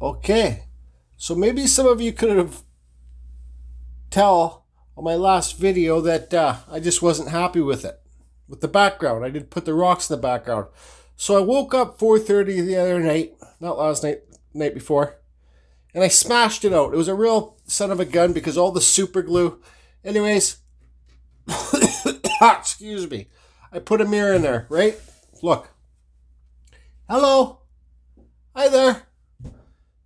Okay, so maybe some of you could have tell on my last video that I just wasn't happy with it, with the background. I did put the rocks in the background. So I woke up 4:30 the other night, not last night, night before, and I smashed it out. It was a real son of a gun because all the super glue. Anyways, excuse me. I put a mirror in there, right? Look. Hello. Hi there.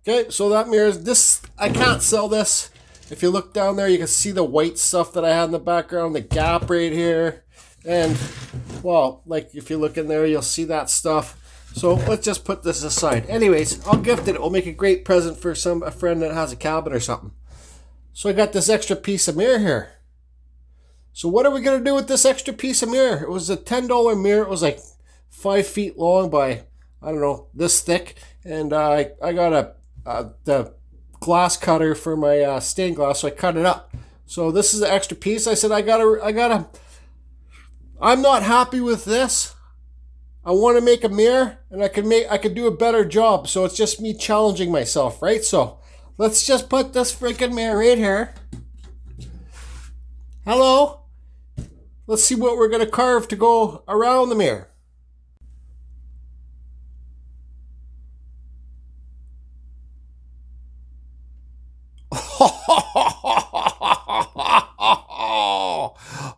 Okay, so that mirror is this. I can't sell this. If you look down there, you can see the white stuff that I had in the background, the gap right here. And, well, like if you look in there, you'll see that stuff. So let's just put this aside. Anyways, I'll gift it. It will make a great present for a friend that has a cabin or something. So I got this extra piece of mirror here. So what are we going to do with this extra piece of mirror? It was a $10 mirror. It was like 5 feet long by, I don't know, this thick. And I got the glass cutter for my stained glass, so I cut it up. So this is the extra piece. I said, I'm not happy with this. I want to make a mirror, and I could do a better job. So it's just me challenging myself, right? So let's just put this freaking mirror right here. Hello. Let's see what we're going to carve to go around the mirror.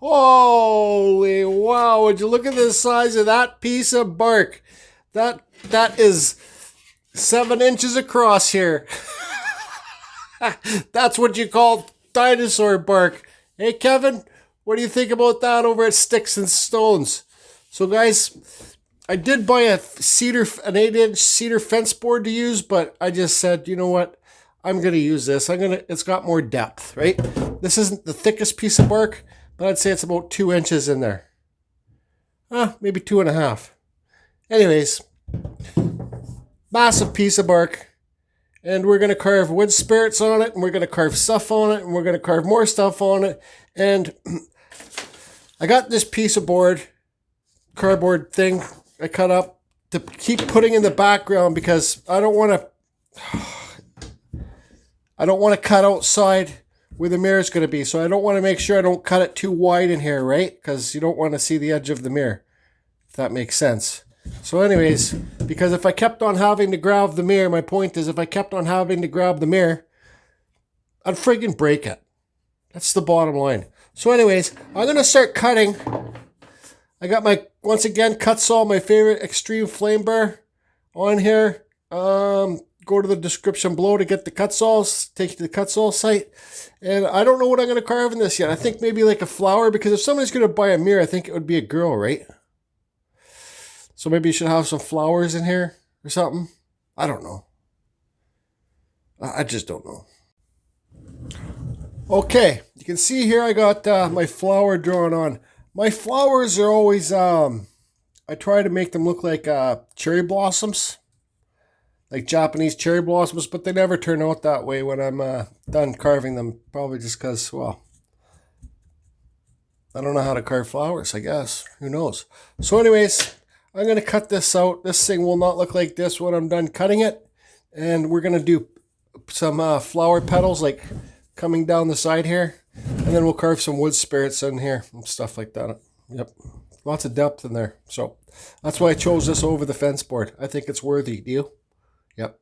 Holy wow, would you look at the size of that piece of bark? That is 7 inches across here. That's what you call dinosaur bark. Hey Kevin, what do you think about that over at Sticks and Stones? So guys, I did buy an 8-inch cedar fence board to use, but I just said, you know what? I'm going to use this. It's got more depth, right? This isn't the thickest piece of bark, but I'd say it's about 2 inches in there. Maybe 2.5. Anyways, massive piece of bark. And we're going to carve wood spirits on it, and we're going to carve stuff on it, and we're going to carve more stuff on it. And I got this piece of board, cardboard thing I cut up to keep putting in the background because I don't want to cut outside where the mirror is going to be. So I don't want to make sure I don't cut it too wide in here, right? Because you don't want to see the edge of the mirror, if that makes sense. So anyways, because if I kept on having to grab the mirror, my point is if I kept on having to grab the mirror, I'd friggin' break it. That's the bottom line. So anyways, I'm going to start cutting. I got my, once again, Kutzall, my favorite extreme flame bar on here. Go to the description below to get the Kutzalls, take you to the Kutzall site. And I don't know what I'm going to carve in this yet. I think maybe like a flower, because if somebody's going to buy a mirror, I think it would be a girl, right? So maybe you should have some flowers in here or something. I don't know. I just don't know. Okay, you can see here I got my flower drawn on. My flowers are always, I try to make them look like cherry blossoms. Like Japanese cherry blossoms, but they never turn out that way when I'm done carving them. Probably just because, well, I don't know how to carve flowers, I guess. Who knows? So anyways, I'm going to cut this out. This thing will not look like this when I'm done cutting it. And we're going to do some flower petals, like coming down the side here. And then we'll carve some wood spirits in here and stuff like that. Yep. Lots of depth in there. So that's why I chose this over the fence board. I think it's worthy. Do you? Yep.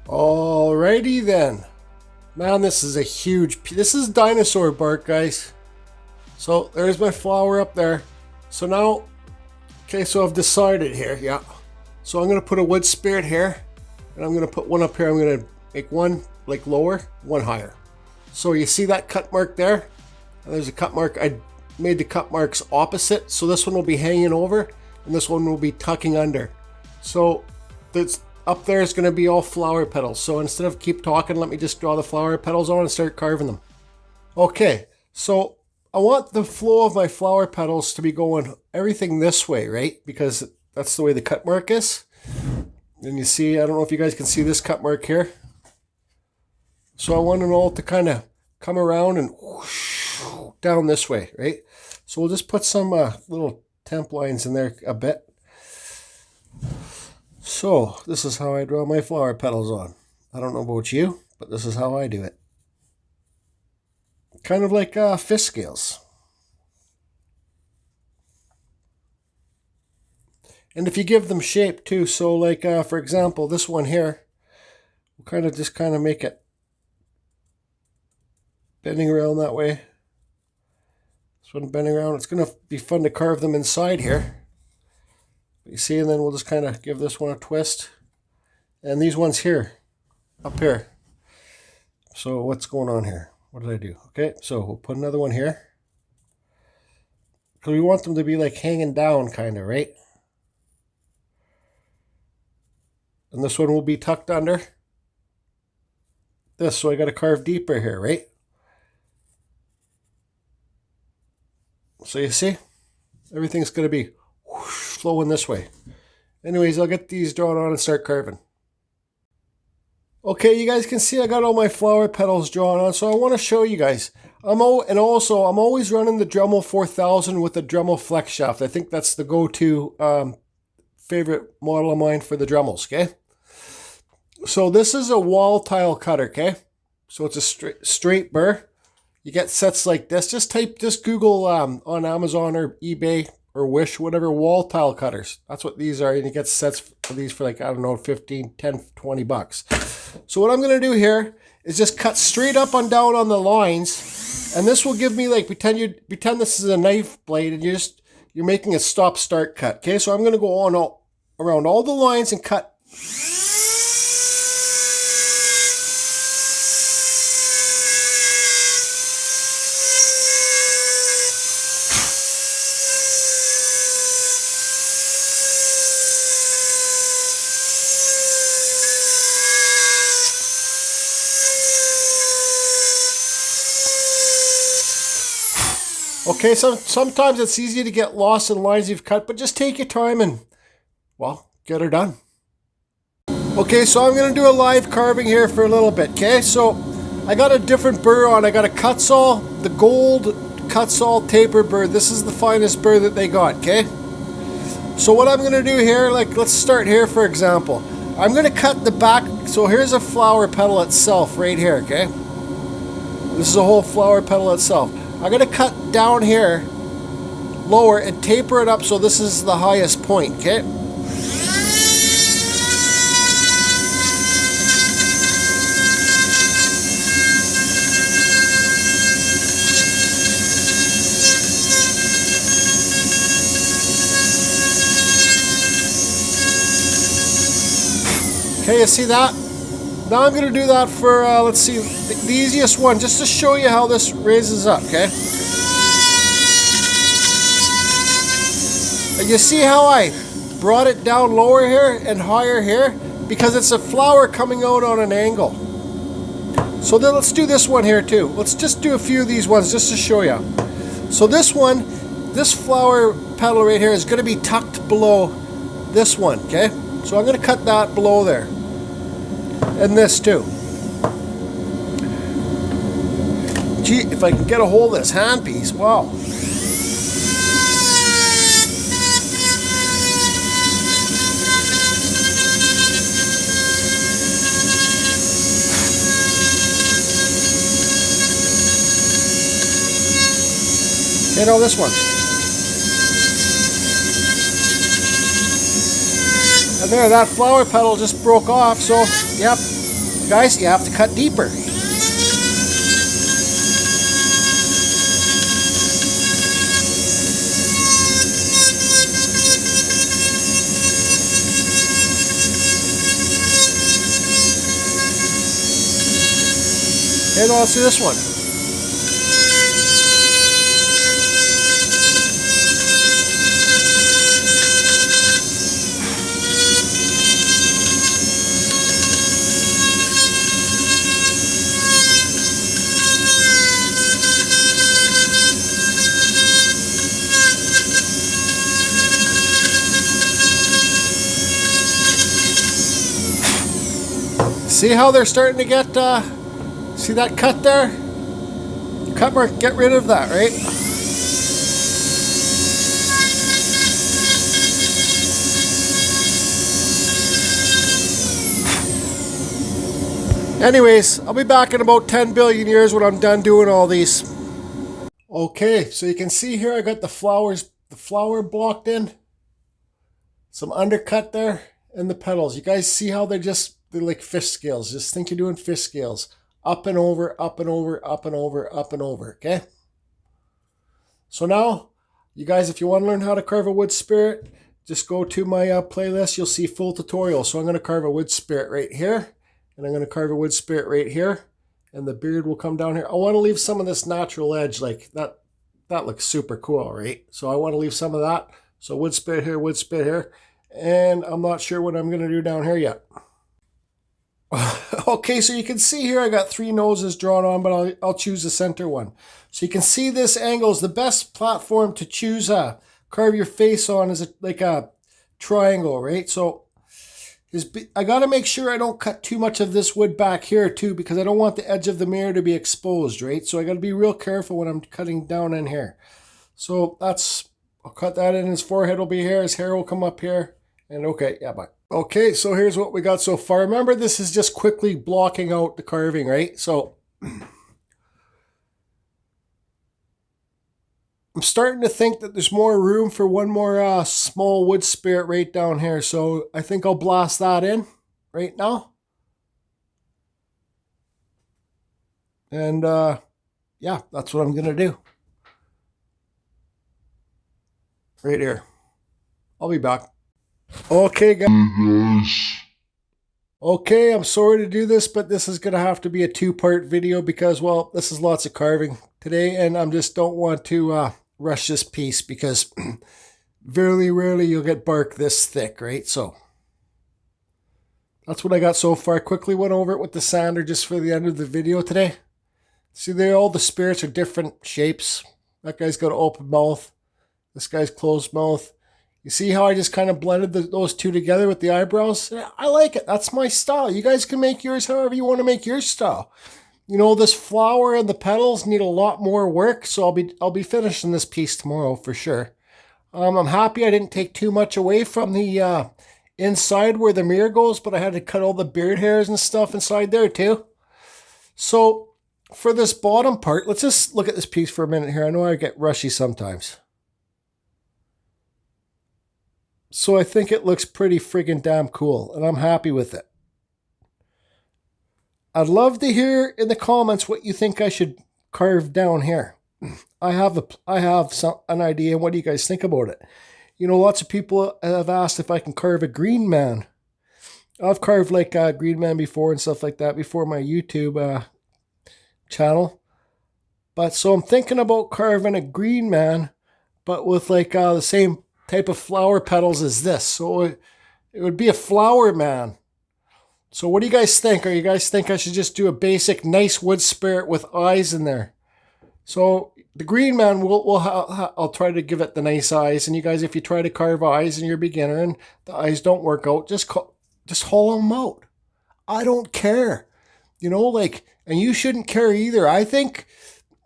Alrighty then. Man, this is a huge piece. This is dinosaur bark, guys. So there's my flower up there. So now, okay, so I've decided here, yeah. So I'm going to put a wood spirit here. And I'm going to put one up here. I'm going to make one like lower, one higher. So you see that cut mark there? And there's a cut mark. I made the cut marks opposite. So this one will be hanging over and this one will be tucking under. So that's up there is going to be all flower petals. So instead of keep talking, let me just draw the flower petals on and start carving them. Okay, so I want the flow of my flower petals to be going everything this way, right? Because that's the way the cut mark is. And you see, I don't know if you guys can see this cut mark here. So I want it all to kind of come around and whoosh, down this way, right? So we'll just put some little temp lines in there a bit. So this is how I draw my flower petals on. I don't know about you, but this is how I do it. Kind of like fish scales. And if you give them shape too, so like for example, this one here, we'll just make it bending around that way. This one bending around. It's going to be fun to carve them inside here. You see, and then we'll just kind of give this one a twist. And these ones here, up here. So what's going on here? What did I do? Okay, so we'll put another one here. Because we want them to be like hanging down kind of, right? And this one will be tucked under this, so I got to carve deeper here, right? So you see, everything's going to be whoosh, flowing this way. Anyways, I'll get these drawn on and start carving. Okay, you guys can see I got all my flower petals drawn on, so I want to show you guys. I'm always running the Dremel 4000 with the Dremel Flexshaft. I think that's the go-to favorite model of mine for the Dremels, okay? So this is a wall tile cutter, okay? So it's a straight burr. You get sets like this. Just Google on Amazon or eBay or Wish, whatever, wall tile cutters. That's what these are. And you get sets for these for like, I don't know, 15, 10, 20 bucks. So what I'm going to do here is just cut straight up and down on the lines. And this will give me like, pretend this is a knife blade and you're making a stop-start cut. Okay, so I'm going to go on around all the lines and cut. Okay, sometimes it's easy to get lost in lines you've cut, but just take your time and, well, get her done. Okay, so I'm going to do a live carving here for a little bit, okay? So I got a different burr on. I got a Kutzall, the gold Kutzall taper burr. This is the finest burr that they got, okay? So what I'm going to do here, like, let's start here, for example. I'm going to cut the back. So here's a flower petal itself right here, okay? This is a whole flower petal itself. I'm going to cut down here, lower, and taper it up so this is the highest point, okay? Okay, you see that? Now I'm going to do that for, let's see, the easiest one, just to show you how this raises up, okay? And you see how I brought it down lower here and higher here? Because it's a flower coming out on an angle. So then let's do this one here too. Let's just do a few of these ones just to show you. So this one, this flower petal right here is going to be tucked below this one, okay? So I'm going to cut that below there. And this too. Gee, if I can get a hold of this handpiece, wow. You know this one. And there, that flower petal just broke off, so, yep, guys, you have to cut deeper. And now let's do this one. See how they're starting to get, see that cut there? Cut mark, get rid of that, right? Anyways, I'll be back in about 10 billion years when I'm done doing all these. Okay, so you can see here I got the flower blocked in. Some undercut there, and the petals. You guys see how they're like fish scales. Just think you're doing fish scales. Up and over, up and over, up and over, up and over, okay? So now, you guys, if you want to learn how to carve a wood spirit, just go to my playlist. You'll see full tutorial. So I'm going to carve a wood spirit right here. And I'm going to carve a wood spirit right here. And the beard will come down here. I want to leave some of this natural edge. Like that looks super cool, right? So I want to leave some of that. So wood spirit here. And I'm not sure what I'm going to do down here yet. Okay, so you can see here I got 3 noses drawn on, but I'll choose the center one. So you can see this angle is the best platform to choose carve your face on is like a triangle, right? So I got to make sure I don't cut too much of this wood back here too, because I don't want the edge of the mirror to be exposed, right? So I got to be real careful when I'm cutting down in here. So I'll cut that in. His forehead will be here, his hair will come up here, and okay, yeah, bye. Okay, so here's what we got so far. Remember, this is just quickly blocking out the carving, right? So I'm starting to think that there's more room for one more small wood spirit right down here. So I think I'll blast that in right now. And yeah, that's what I'm going to do. Right here. I'll be back. Okay, guys. Okay, I'm sorry to do this, but this is going to have to be a 2-part video because, well, this is lots of carving today, and I just don't want to rush this piece because very rarely you'll get bark this thick, right? So that's what I got so far. Quickly went over it with the sander just for the end of the video today. See, all the spirits are different shapes. That guy's got an open mouth. This guy's closed mouth. You see how I just kind of blended those two together with the eyebrows? I like it. That's my style. You guys can make yours however you want to make your style. You know, this flower and the petals need a lot more work, so I'll be finishing this piece tomorrow for sure. I'm happy I didn't take too much away from the inside where the mirror goes, but I had to cut all the beard hairs and stuff inside there too. So for this bottom part, let's just look at this piece for a minute here. I know I get rushy sometimes. So I think it looks pretty friggin' damn cool, and I'm happy with it. I'd love to hear in the comments what you think I should carve down here. I have an idea. What do you guys think about it? You know, lots of people have asked if I can carve a green man. I've carved like a green man before and stuff like that before my YouTube channel. But so I'm thinking about carving a green man, but with like the same type of flower petals as this. So it would be a flower man. So what do you guys think? Or you guys think I should just do a basic nice wood spirit with eyes in there? So the green man, I'll try to give it the nice eyes. And you guys, if you try to carve eyes and you're a beginner and the eyes don't work out, just hollow them out. I don't care. You know, like, and you shouldn't care either. I think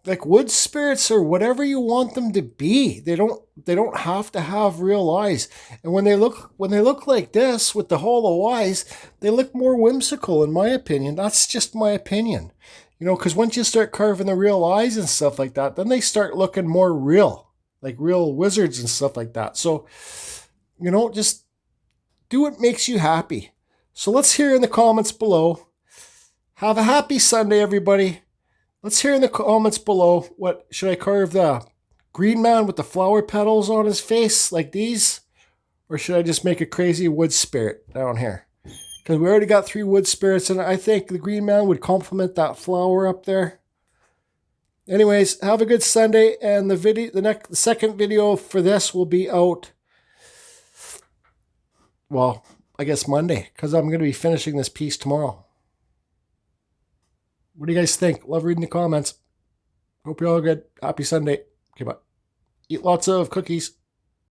like wood spirits or whatever you want them to be, they don't have to have real eyes. And when they look like this with the hollow eyes, they look more whimsical in my opinion. That's just my opinion. You know, because once you start carving the real eyes and stuff like that, then they start looking more real, like real wizards and stuff like that. So, you know, just do what makes you happy. So let's hear in the comments below. Have a happy Sunday, everybody. Let's hear in the comments below, what should I carve the green man with the flower petals on his face like these? Or should I just make a crazy wood spirit down here? Because we already got 3 wood spirits and I think the green man would complement that flower up there. Anyways, have a good Sunday, and the second video for this will be out, well, I guess Monday, because I'm going to be finishing this piece tomorrow. What do you guys think? Love reading the comments. Hope you're all good. Happy Sunday. Okay, bye. Eat lots of cookies.